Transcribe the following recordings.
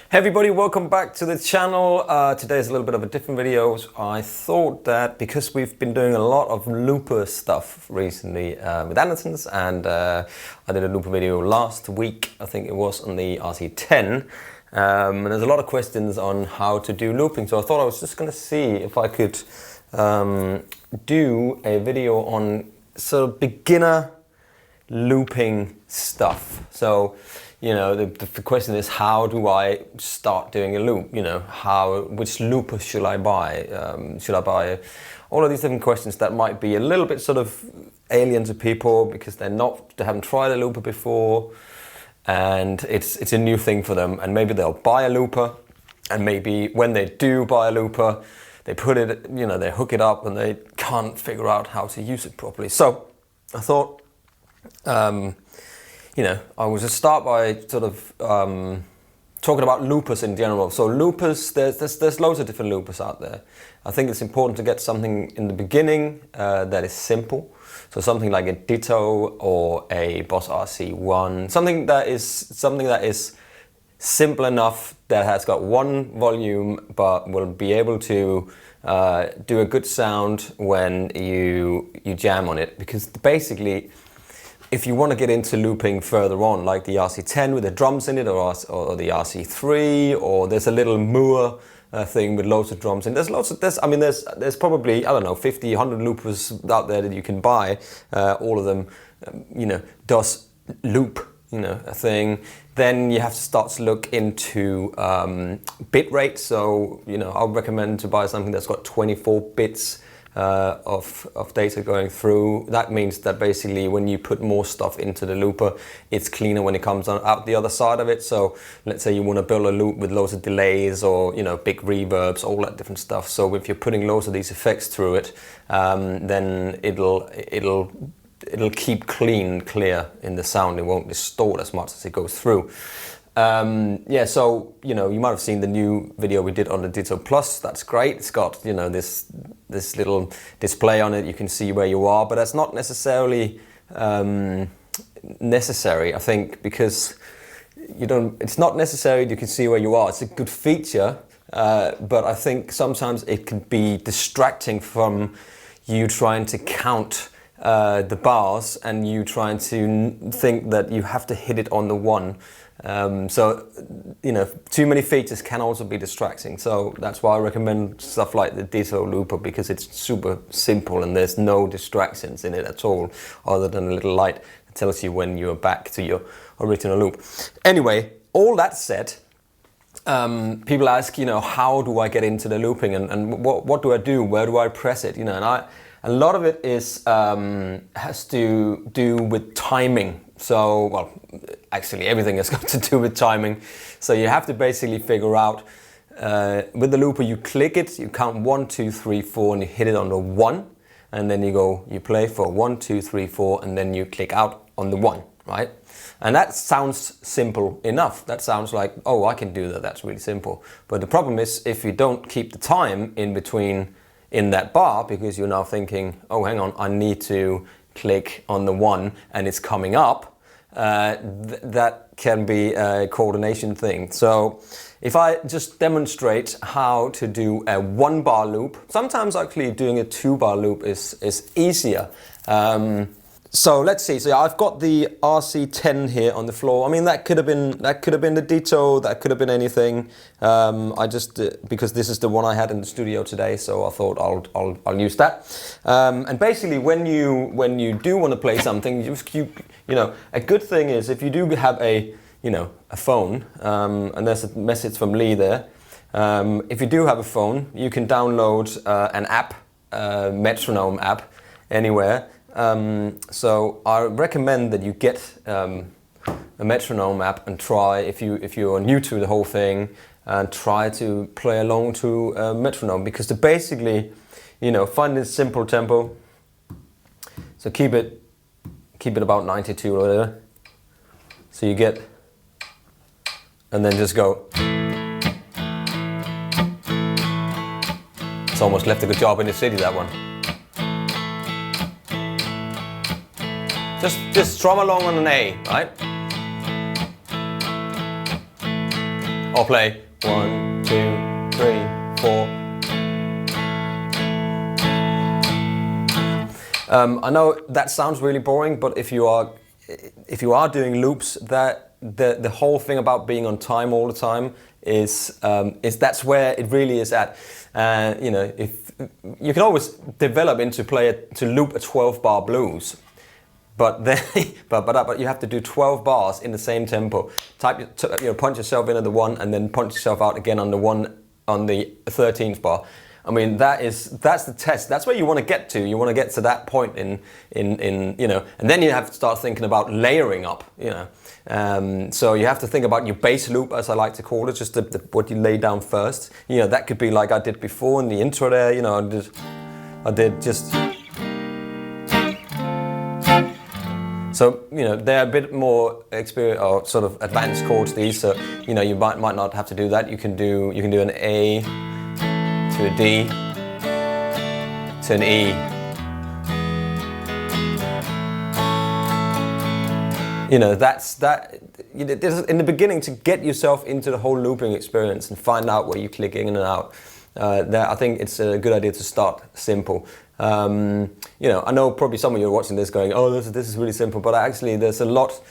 Hey everybody, welcome back to the channel. Today is a little bit of a different video. I thought that because we've been doing a lot of looper stuff recently with Andersons, and I did a looper video last week, I think it was, on the RC10. And there's a lot of questions on how to do looping, so I thought I was just going to see if I could do a video on sort of beginner looping stuff. So, you know, the question is, how do I start doing a loop? You know, which looper should I buy? Should I buy all of these different questions that might be a little bit sort of alien to people because they haven't tried a looper before, and it's a new thing for them. And maybe they'll buy a looper, and maybe when they do buy a looper, they put it, you know, they hook it up and they can't figure out how to use it properly. So I thought, you know, I will just start by sort of talking about loopers in general. So loopers, there's loads of different loopers out there. I think it's important to get something in the beginning that is simple. So something like a Ditto or a Boss RC10, something that is simple enough, that has got one volume but will be able to do a good sound when you jam on it. Because basically, if you want to get into looping further on, like the RC10 with the drums in it, or the RC3, or there's a little Moore thing with loads of drums in. There's probably, I don't know, 50, 100 loopers out there that you can buy. All of them, you know, does loop, you know, a thing. Then you have to start to look into bit rate. So, you know, I would recommend to buy something that's got 24 bits of data going through. That means that basically when you put more stuff into the looper, it's cleaner when it comes out the other side of it. So let's say you want to build a loop with loads of delays, or, you know, big reverbs, all that different stuff. So if you're putting loads of these effects through it, then it'll keep clear in the sound. It won't distort as much as it goes through. Yeah, so, you know, you might have seen the new video we did on the Ditto Plus. That's great. It's got, you know, this little display on it. You can see where you are, but that's not necessarily necessary, I think, because it's not necessary you can see where you are. It's a good feature, but I think sometimes it can be distracting from you trying to count the bars and you trying to think that you have to hit it on the one. So, you know, too many features can also be distracting. So that's why I recommend stuff like the Ditto looper, because it's super simple and there's no distractions in it at all, other than a little light that tells you when you're back to your original loop. Anyway, all that said, people ask, you know, how do I get into the looping, and what do I do? Where do I press it? You know, and a lot of it is has to do with timing. So, well, actually everything has got to do with timing. So you have to basically figure out, with the looper, you click it, you count 1, 2, 3, 4, and you hit it on the 1, and then you play for 1, 2, 3, 4, and then you click out on the 1, right? And that sounds simple enough. That sounds like, oh, I can do that, that's really simple. But the problem is, if you don't keep the time in between in that bar, because you're now thinking, oh, hang on, I need to click on the 1 and it's coming up, that can be a coordination thing. So if I just demonstrate how to do a 1-bar loop, sometimes actually doing a 2-bar loop is easier. So let's see. So I've got the RC10 here on the floor. I mean, that could have been the Ditto. That could have been anything. I just because this is the one I had in the studio today, so I thought I'll use that. And basically, when you do want to play something, you know, a good thing is if you do have a phone, and there's a message from Lee there. If you do have a phone, you can download an app, metronome app, anywhere. So I recommend that you get a metronome app and try, if you're new to the whole thing, and try to play along to a metronome, because to basically, you know, find this simple tempo. So keep it about 92 or whatever. So you get, and then just go. It's almost left a good job in the city, that one. Just strum along on an A, right? Or play 1, 2, 3, 4. I know that sounds really boring, but if you are doing loops, that the whole thing about being on time all the time is that's where it really is at. You know, if you can always develop into to loop a 12-bar blues, but then but you have to do 12 bars in the same tempo. Punch yourself in at the 1 and then punch yourself out again on the 1 on the 13th bar. I mean, that's the test. That's where you want to get to. You want to get to that point in you know, and then you have to start thinking about layering up. You know, so you have to think about your bass loop, as I like to call it, just what you lay down first. You know, that could be like I did before in the intro there. You know, I did just. So you know, they're a bit more experience or sort of advanced chords these. So you know, you might not have to do that. You can do an A to a D, to an E. You know, in the beginning, to get yourself into the whole looping experience and find out where you click in and out. I think it's a good idea to start simple. You know, I know probably some of you are watching this going, oh, this is really simple, but actually there's a lot,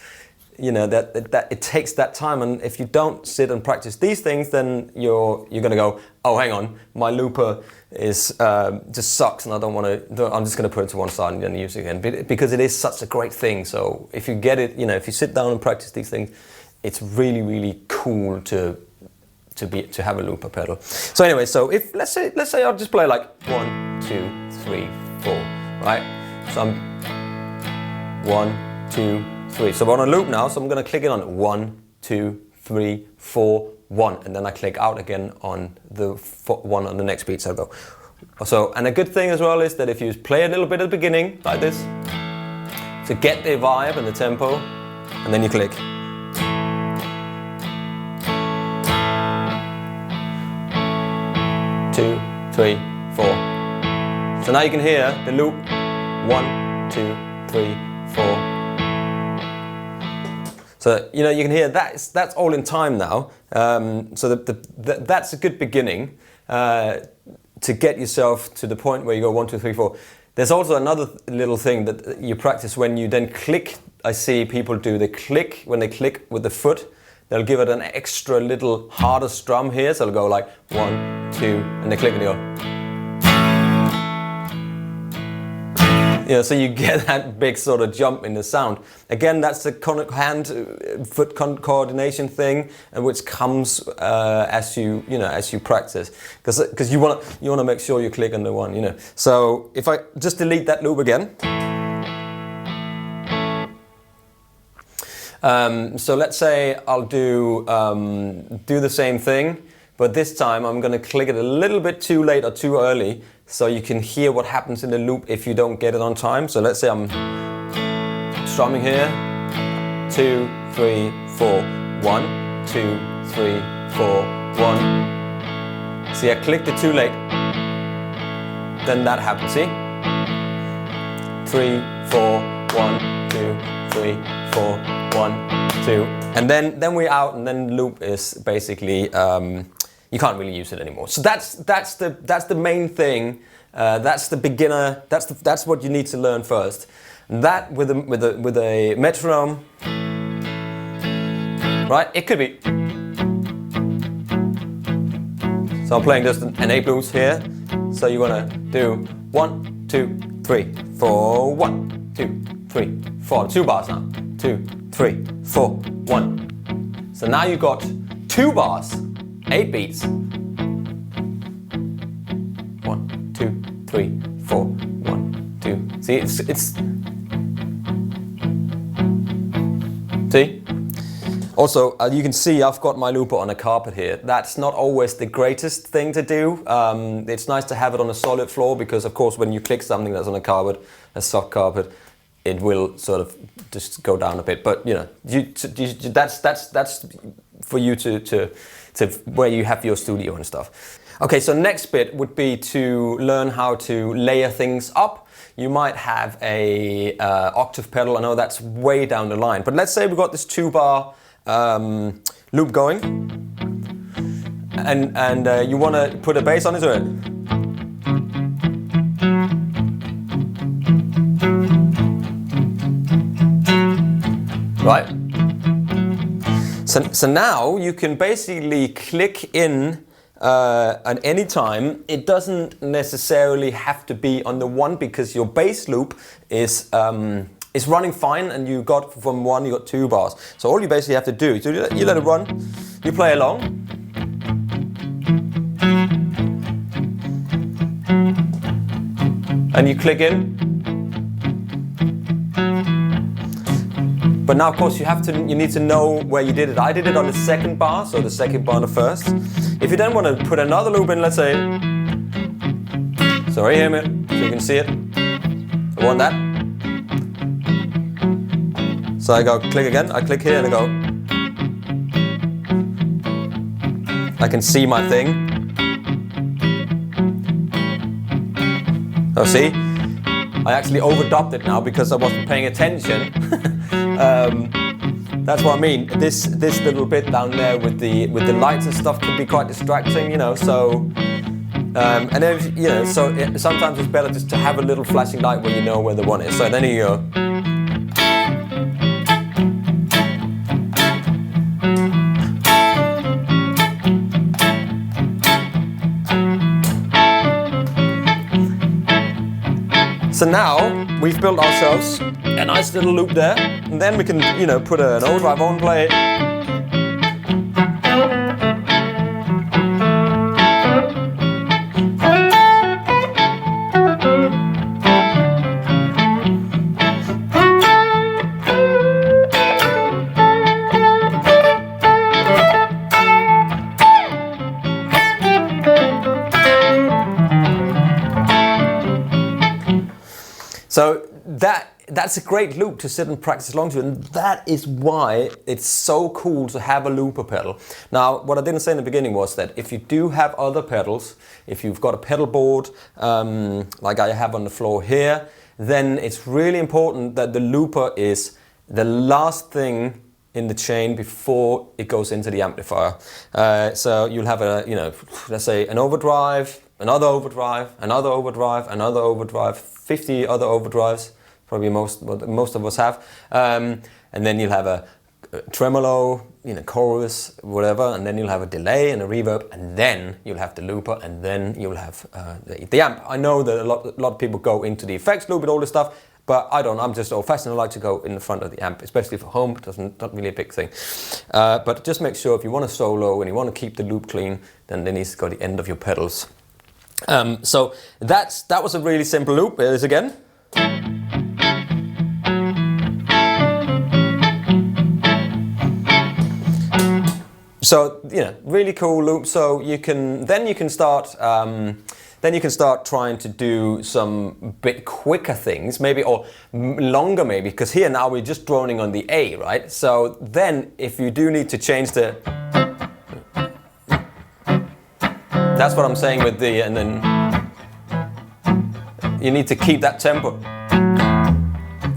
you know, that it takes that time, and if you don't sit and practice these things, then you're going to go, oh, hang on, my looper is just sucks, and I don't want to. I'm just going to put it to one side and then use it again, because it is such a great thing. So if you get it, you know, if you sit down and practice these things, it's really, really cool to have a looper pedal. So anyway, so if let's say I'll just play like 1, 2, 3, 4, right? So I'm 1, 2, 3. So I'm on a loop now, so I'm going to click in on 1, 2, 3, 4, 1, and then I click out again on the 1 on the next beat. So I'll go. So, and a good thing as well is that if you play a little bit at the beginning, like this, to get the vibe and the tempo, and then you click. Two, 3, 4. So now you can hear the loop. 1, 2, 3, 4. So you know, you can hear that's all in time now. So that's a good beginning to get yourself to the point where you go 1, 2, 3, 4. There's also another little thing that you practice when you then click. I see people do the click when they click with the foot. They'll give it an extra little harder strum here. So they'll go like 1, 2, and they click and they go. Yeah, so you get that big sort of jump in the sound. Again, that's the hand-foot coordination thing, which comes as you practice, because you want to make sure you click on the one, you know. So if I just delete that loop again. So let's say I'll do the same thing, but this time I'm going to click it a little bit too late or too early, so you can hear what happens in the loop if you don't get it on time. So let's say I'm strumming here, 2, 3, 4, 1, 2, 3, 4, 1. See, I clicked it too late. Then that happens. See, 3, 4, 1, 2, 3, 4, 1, 2, and then we're out, and then the loop is basically you can't really use it anymore. So that's the main thing. That's the beginner. That's what you need to learn first. That with a metronome, right? It could be. So I'm playing just an A blues here. So you wanna do 1, 2, 3, 4, 1, 2, 3, 4. 2 bars now. 2, 3, 4, 1. So now you've got 2 bars, 8 beats. 1, 2, 3, 4, 1, 2. See, it's. See? Also, you can see I've got my looper on a carpet here. That's not always the greatest thing to do. It's nice to have it on a solid floor, because of course when you click something that's on a carpet, a soft carpet, it will sort of just go down a bit. But you know, that's for you to where you have your studio and stuff. Okay, so next bit would be to learn how to layer things up. You might have a octave pedal. I know that's way down the line, but let's say we've got this 2-bar loop going. and you want to put a bass onto it. Right. So now you can basically click in at any time. It doesn't necessarily have to be on the one, because your bass loop is running fine, and you got from one you got 2 bars. So all you basically have to do is you let it run, you play along, and you click in. But now, of course, you need to know where you did it. I did it on the 2nd bar, so the 2nd bar on the 1st. If you then want to put another loop in, let's say, so right here, so you can see it. I want that. So I go click again. I click here and I go. I can see my thing. Oh, see? I actually overdubbed it now because I wasn't paying attention. That's what I mean. This little bit down there with the lights and stuff can be quite distracting, you know. So and then sometimes it's better just to have a little flashing light where you know where the one is. So then you go. So now we've built ourselves a nice little loop there, and then we can, put an overdrive on, play it. So that's a great loop to sit and practice along to, and that is why it's so cool to have a looper pedal. Now, what I didn't say in the beginning was that if you do have other pedals, if you've got a pedal board like I have on the floor here, then it's really important that the looper is the last thing in the chain before it goes into the amplifier. So you'll have let's say an overdrive, another overdrive, another overdrive, another overdrive, 50 other overdrives, probably most of us have, and then you'll have a tremolo, chorus, whatever, and then you'll have a delay and a reverb, and then you'll have the looper, and then you'll have the amp. I know that a lot of people go into the effects loop and all this stuff, but I don't. I'm just old-fashioned. I like to go in the front of the amp, especially for home. It's not really a big thing. But just make sure if you want to solo and you want to keep the loop clean, then it needs to go to the end of your pedals. So that was a really simple loop. Here it is again. So really cool loop. So you can start trying to do some bit quicker things, maybe, or longer maybe, because here now we're just droning on the A, right? So then if you do need to change that's what I'm saying with the, and then you need to keep that tempo.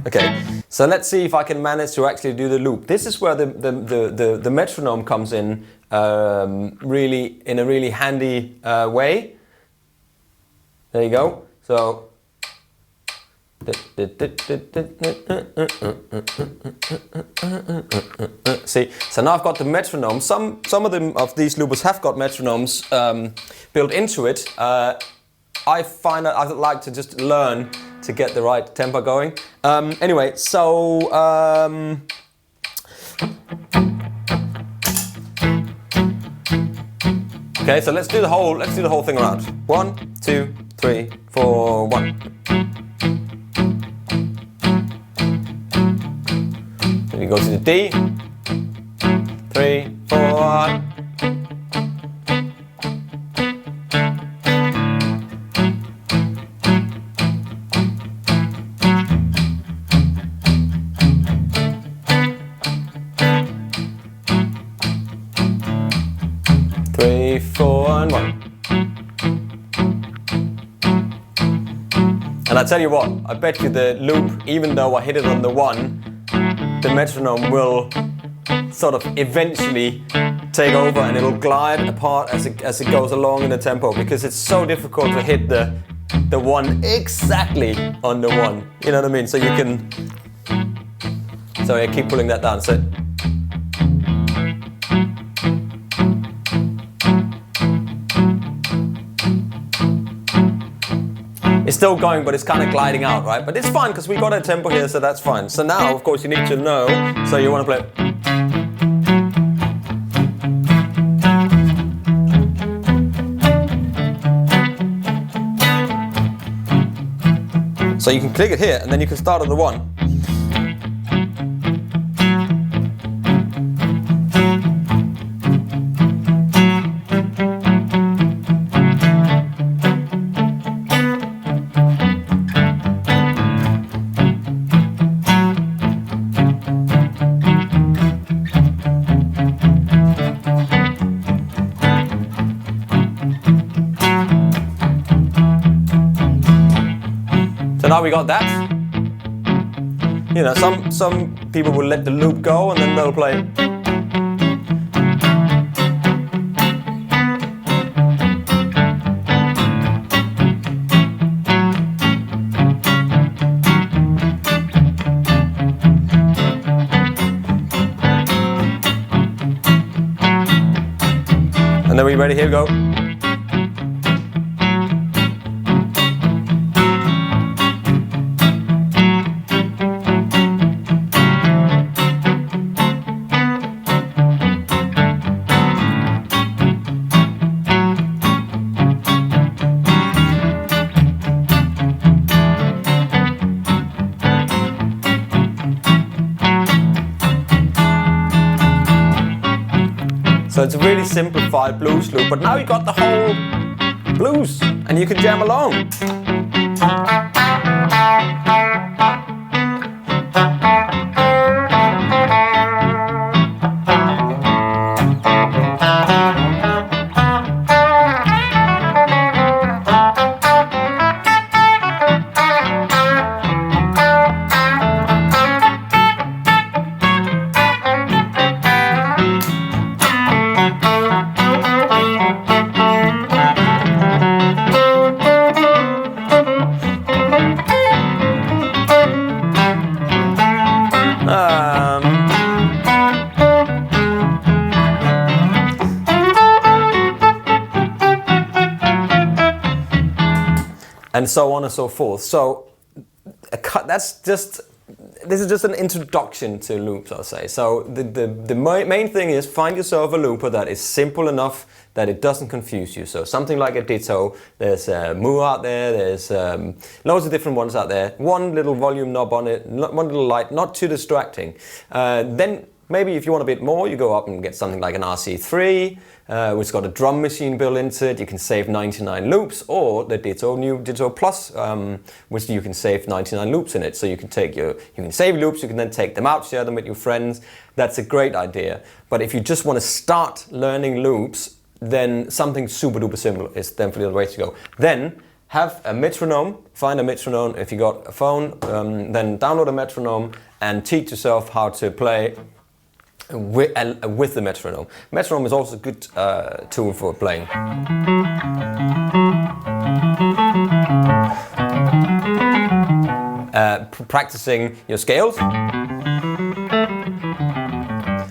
Okay, so let's see if I can manage to actually do the loop. This is where the metronome comes in really in a really handy way. There you go. So see, so now I've got the metronome. Some of these loopers have got metronomes built into it. I find that I like to just learn to get the right tempo going. Anyway, so okay, so let's do the whole thing around. 1, 2, 3, 4, 1. Then you go to the D. 3, 4, 1. And I tell you what, I bet you the loop, even though I hit it on the 1, the metronome will sort of eventually take over and it'll glide apart as it goes along in the tempo, because it's so difficult to hit the one exactly on the one. You know what I mean? So you can. So yeah, keep pulling that down. So. It's still going, but it's kind of gliding out, right? But it's fine because we got a tempo here, so that's fine. So now, of course, you need to know. So you want to play. So you can click it here, and then you can start on the one. Now we got that. You know, some people will let the loop go and then they'll play. And then we ready? Here we go. So it's a really simplified blues loop, but now you got the whole blues and you can jam along. And so on and so forth. So this is just an introduction to loops, I'll say. So the main thing is find yourself a looper that is simple enough that it doesn't confuse you. So something like a ditto, there's a Moo out there, there's loads of different ones out there. One little volume knob on it, one little light, not too distracting. Then maybe if you want a bit more, you go up and get something like an RC3, which got a drum machine built into it. You can save 99 loops, or the new Ditto Plus, which you can save 99 loops in it. So you can save loops, you can then take them out, share them with your friends. That's a great idea. But if you just want to start learning loops, then something super duper simple is definitely the way to go. Then have a metronome, find a metronome. If you got a phone, then download a metronome and teach yourself how to play with the metronome. Metronome is also a good tool for playing. Practicing your scales,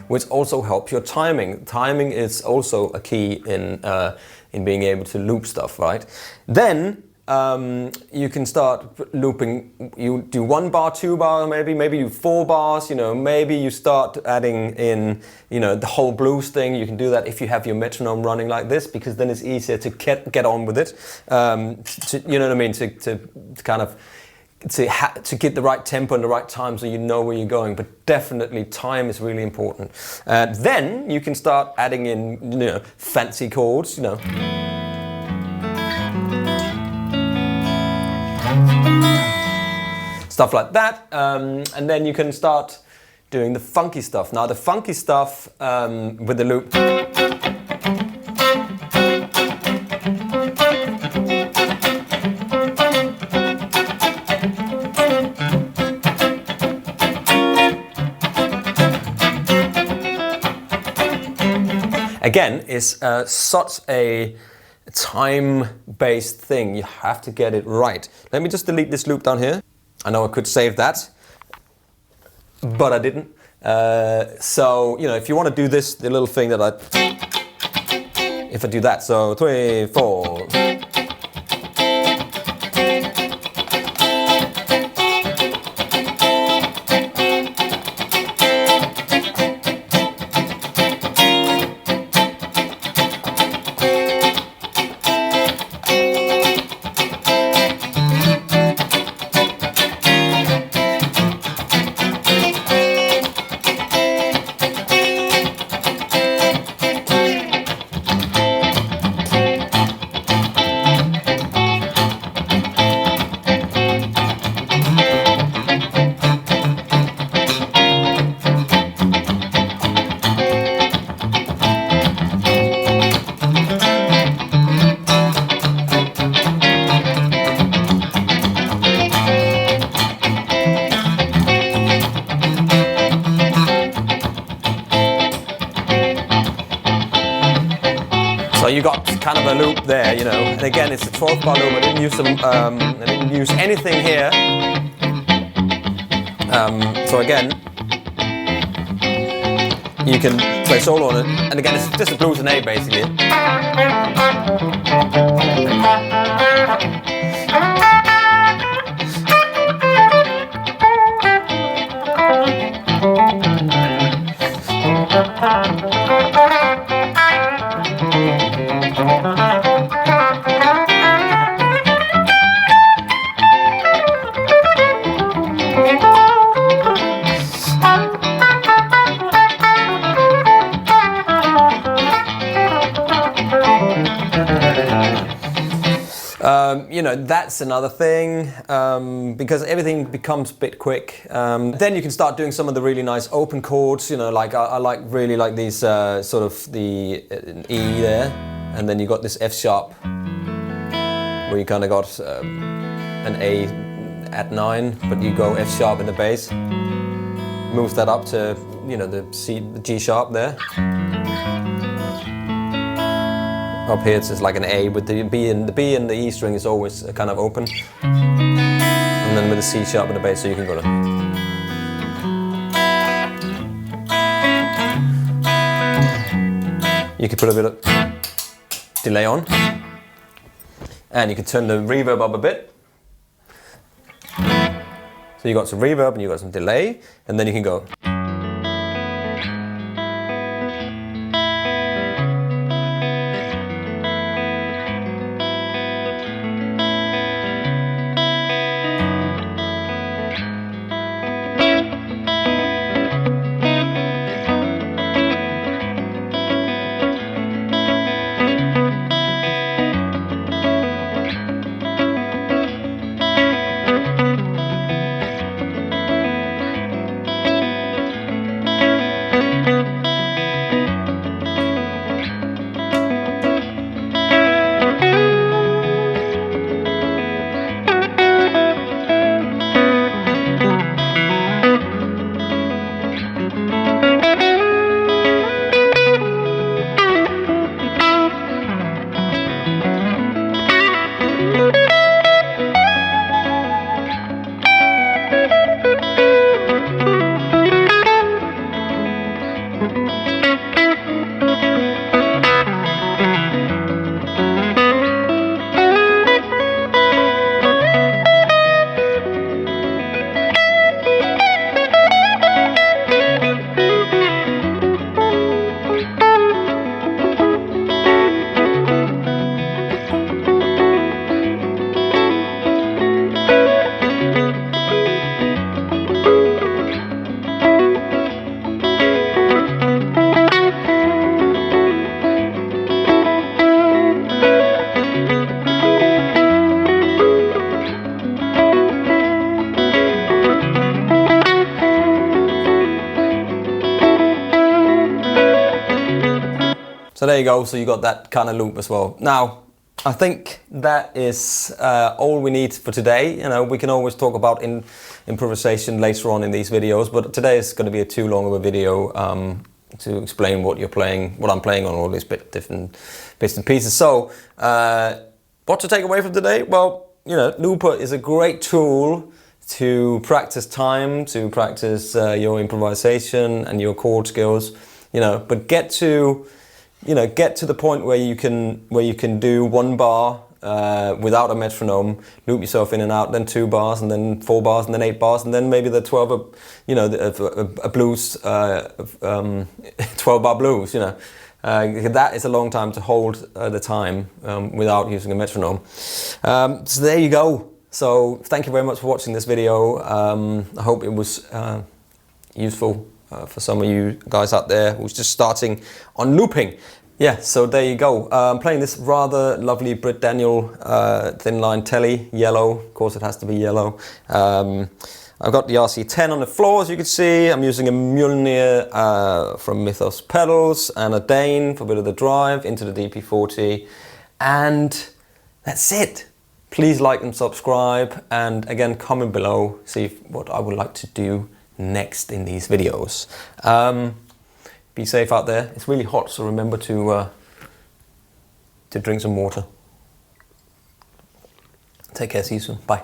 which also helps your timing. Timing is also a key in being able to loop stuff, right? Then you can start looping. You do 1 bar, 2 bar, maybe you 4 bars. Maybe you start adding in, the whole blues thing. You can do that if you have your metronome running like this, because then it's easier to get on with it. You know what I mean? To kind of to get the right tempo and the right time, so you know where you're going. But definitely time is really important. Then you can start adding in, fancy chords. Stuff like that, and then you can start doing the funky stuff. Now the funky stuff with the loop. again, is such a time-based thing. You have to get it right. Let me just delete this loop down here. I know I could save that, but I didn't. So, you know, if you want to do this, the little thing that if I do that, so 3, 4. So you got kind of a loop there, you know, and again it's a 12-bar loop. I didn't use anything here. So again, you can play solo on it, and again it's just a blues and A basically. You know, that's another thing, because everything becomes a bit quick. Then you can start doing some of the really nice open chords, you know, like I really like these sort of the E there, and then you got this F sharp, where you kind of got an A at 9, but you go F sharp in the bass, move that up to, you know, the G sharp there. Up here it's just like an A with the B and the E string is always kind of open, and then with the C sharp in the bass, so you can go to. You can put a bit of delay on, and you can turn the reverb up a bit. So you got some reverb and you got some delay, and then you can go. So there you go, so you got that kind of loop as well. Now, I think that is all we need for today. You know, we can always talk about improvisation later on in these videos, but today is going to be too long of a video. explain what you're playing, what I'm playing on all these different bits and pieces. So, what to take away from today? Well, you know, Looper is a great tool to practice time, to practice your improvisation and your chord skills. You know, but get to the point where you can do 1 bar without a metronome, loop yourself in and out, then 2 bars, and then 4 bars, and then 8 bars, and then maybe the 12, a blues, 12-bar blues. You know, that is a long time to hold the time without using a metronome. So there you go. So thank you very much for watching this video. I hope it was useful for some of you guys out there who's just starting on looping. Yeah, so there you go. I'm playing this rather lovely Brit Daniel Thinline Telly, yellow. Of course it has to be yellow. I've got the RC10 on the floor, as you can see. I'm using a Mjolnir from Mythos pedals and a Dane for a bit of the drive into the DP40. And that's it. Please like and subscribe, and again, comment below, see what I would like to do next in these videos. Be safe out there. It's really hot, so remember to drink some water. Take care, see you soon. Bye.